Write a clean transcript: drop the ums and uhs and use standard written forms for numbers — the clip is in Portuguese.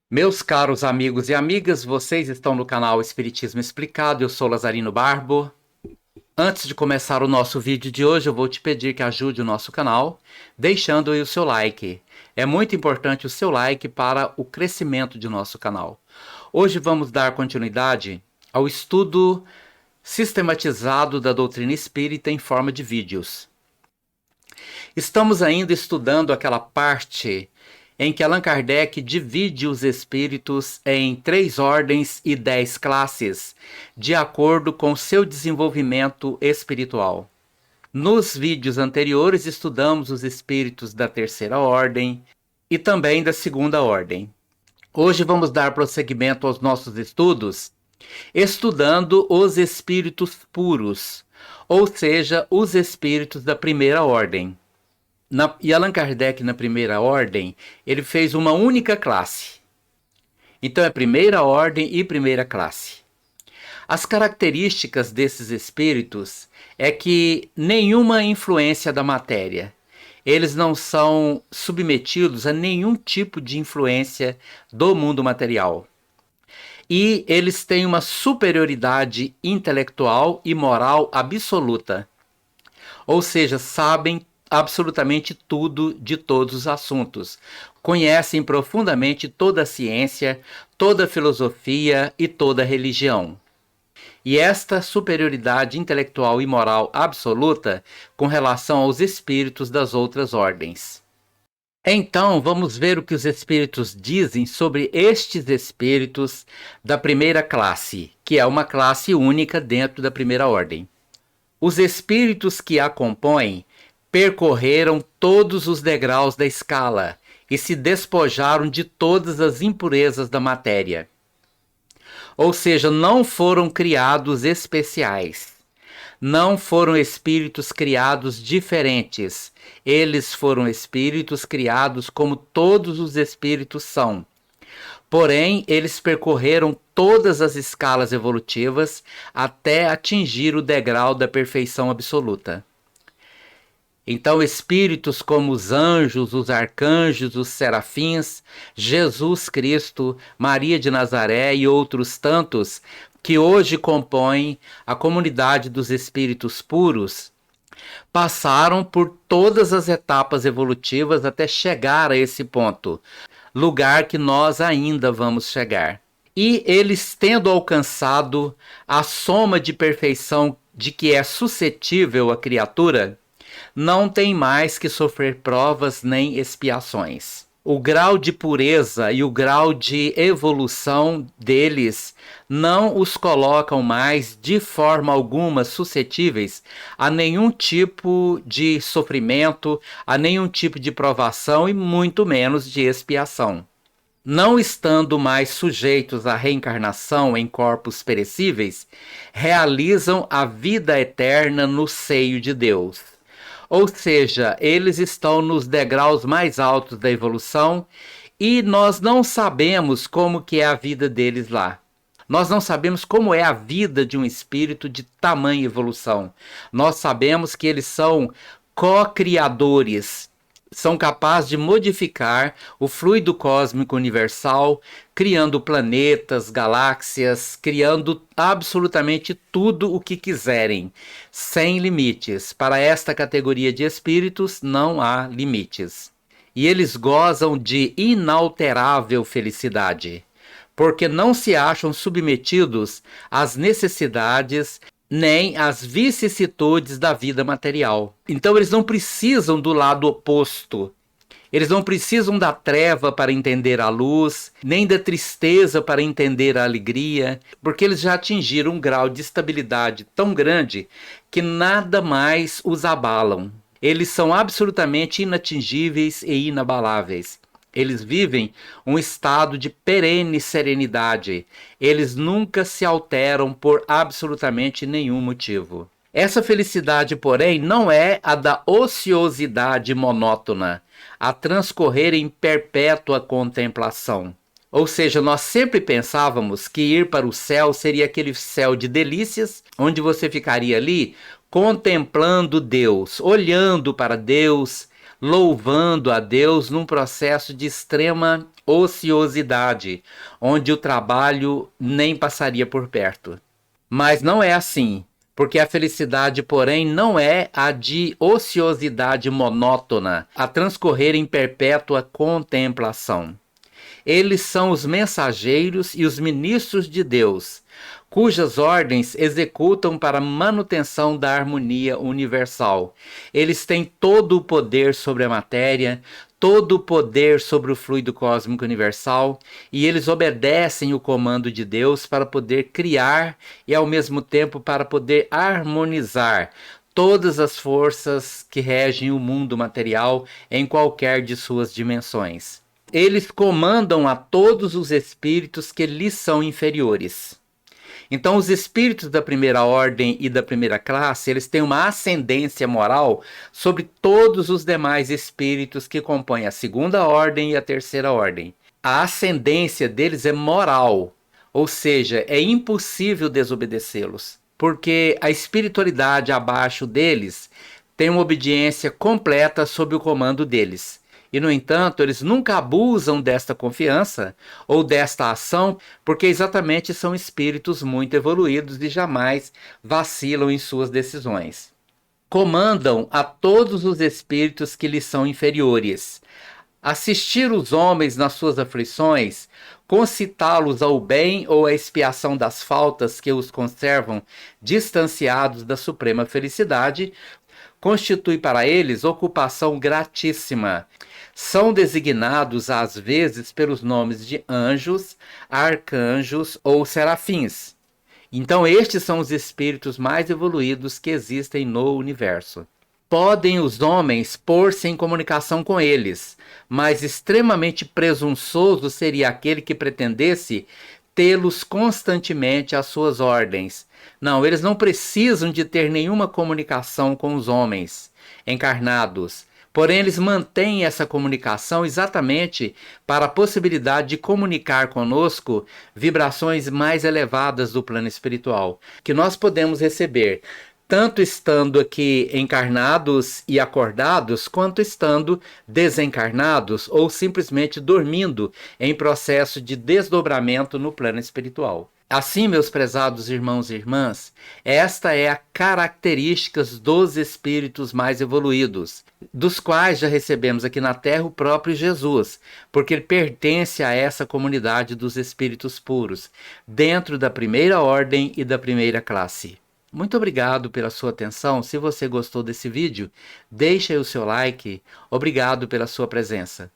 Meus caros amigos e amigas, vocês estão no canal Espiritismo Explicado, eu sou Lazarino Barbo. Antes de começar o nosso vídeo de hoje, eu vou te pedir que ajude o nosso canal, deixando aí o seu like. É muito importante o seu like para o crescimento de nosso canal. Hoje vamos dar continuidade ao estudo sistematizado da doutrina espírita em forma de vídeos. Estamos ainda estudando aquela parte em que Allan Kardec divide os espíritos em 3 ordens e 10 classes, de acordo com seu desenvolvimento espiritual. Nos vídeos anteriores estudamos os espíritos da 3ª ordem e também da 2ª ordem. Hoje vamos dar prosseguimento aos nossos estudos, estudando os espíritos puros, ou seja, os espíritos da 1ª ordem. E Allan Kardec, na 1ª ordem, ele fez uma única classe. Então é 1ª ordem e 1ª classe. As características desses espíritos é que nenhuma influência da matéria. Eles não são submetidos a nenhum tipo de influência do mundo material. E eles têm uma superioridade intelectual e moral absoluta. Ou seja, sabem absolutamente tudo de todos os assuntos. Conhecem profundamente toda a ciência, toda a filosofia e toda a religião. E esta superioridade intelectual e moral absoluta com relação aos espíritos das outras ordens. Então, vamos ver o que os espíritos dizem sobre estes espíritos da 1ª classe, que é uma classe única dentro da 1ª ordem. Os espíritos que a compõem percorreram todos os degraus da escala e se despojaram de todas as impurezas da matéria. Ou seja, não foram criados especiais. Não foram espíritos criados diferentes. Eles foram espíritos criados como todos os espíritos são. Porém, eles percorreram todas as escalas evolutivas até atingir o degrau da perfeição absoluta. Então, espíritos como os anjos, os arcanjos, os serafins, Jesus Cristo, Maria de Nazaré e outros tantos que hoje compõem a comunidade dos espíritos puros, passaram por todas as etapas evolutivas até chegar a esse ponto, lugar que nós ainda vamos chegar. E eles, tendo alcançado a soma de perfeição de que é suscetível a criatura, não tem mais que sofrer provas nem expiações. O grau de pureza e o grau de evolução deles não os colocam mais de forma alguma suscetíveis a nenhum tipo de sofrimento, a nenhum tipo de provação e muito menos de expiação. Não estando mais sujeitos à reencarnação em corpos perecíveis, realizam a vida eterna no seio de Deus. Ou seja, eles estão nos degraus mais altos da evolução e nós não sabemos como que é a vida deles lá. Nós não sabemos como é a vida de um espírito de tamanha evolução. Nós sabemos que eles são co-criadores, são capazes de modificar o fluido cósmico universal, criando planetas, galáxias, criando absolutamente tudo o que quiserem, sem limites. Para esta categoria de espíritos não há limites. E eles gozam de inalterável felicidade, porque não se acham submetidos às necessidades nem as vicissitudes da vida material. Então eles não precisam do lado oposto. Eles não precisam da treva para entender a luz, nem da tristeza para entender a alegria, porque eles já atingiram um grau de estabilidade tão grande que nada mais os abalam. Eles são absolutamente inatingíveis e inabaláveis. Eles vivem um estado de perene serenidade. Eles nunca se alteram por absolutamente nenhum motivo. Essa felicidade, porém, não é a da ociosidade monótona, a transcorrer em perpétua contemplação. Ou seja, nós sempre pensávamos que ir para o céu seria aquele céu de delícias, onde você ficaria ali contemplando Deus, olhando para Deus, louvando a Deus num processo de extrema ociosidade, onde o trabalho nem passaria por perto. Mas não é assim, porque a felicidade, porém, não é a de ociosidade monótona, a transcorrer em perpétua contemplação. Eles são os mensageiros e os ministros de Deus, cujas ordens executam para a manutenção da harmonia universal. Eles têm todo o poder sobre a matéria, todo o poder sobre o fluido cósmico universal, e eles obedecem o comando de Deus para poder criar e, ao mesmo tempo, para poder harmonizar todas as forças que regem o mundo material em qualquer de suas dimensões. Eles comandam a todos os espíritos que lhes são inferiores. Então, os espíritos da primeira ordem e da primeira classe, eles têm uma ascendência moral sobre todos os demais espíritos que compõem a segunda ordem e a terceira ordem. A ascendência deles é moral, ou seja, é impossível desobedecê-los, porque a espiritualidade abaixo deles tem uma obediência completa sob o comando deles. E, no entanto, eles nunca abusam desta confiança ou desta ação, porque exatamente são espíritos muito evoluídos e jamais vacilam em suas decisões. Comandam a todos os espíritos que lhes são inferiores. Assistir os homens nas suas aflições, concitá-los ao bem ou à expiação das faltas que os conservam distanciados da suprema felicidade, constitui para eles ocupação gratíssima. São designados às vezes pelos nomes de anjos, arcanjos ou serafins. Então estes são os espíritos mais evoluídos que existem no universo. Podem os homens pôr-se em comunicação com eles, mas extremamente presunçoso seria aquele que pretendesse tê-los constantemente às suas ordens. Não, eles não precisam de ter nenhuma comunicação com os homens encarnados. Porém, eles mantêm essa comunicação exatamente para a possibilidade de comunicar conosco vibrações mais elevadas do plano espiritual, que nós podemos receber tanto estando aqui encarnados e acordados, quanto estando desencarnados ou simplesmente dormindo em processo de desdobramento no plano espiritual. Assim, meus prezados irmãos e irmãs, esta é a característica dos espíritos mais evoluídos, dos quais já recebemos aqui na Terra o próprio Jesus, porque ele pertence a essa comunidade dos espíritos puros, dentro da primeira ordem e da primeira classe. Muito obrigado pela sua atenção. Se você gostou desse vídeo, deixe aí o seu like. Obrigado pela sua presença.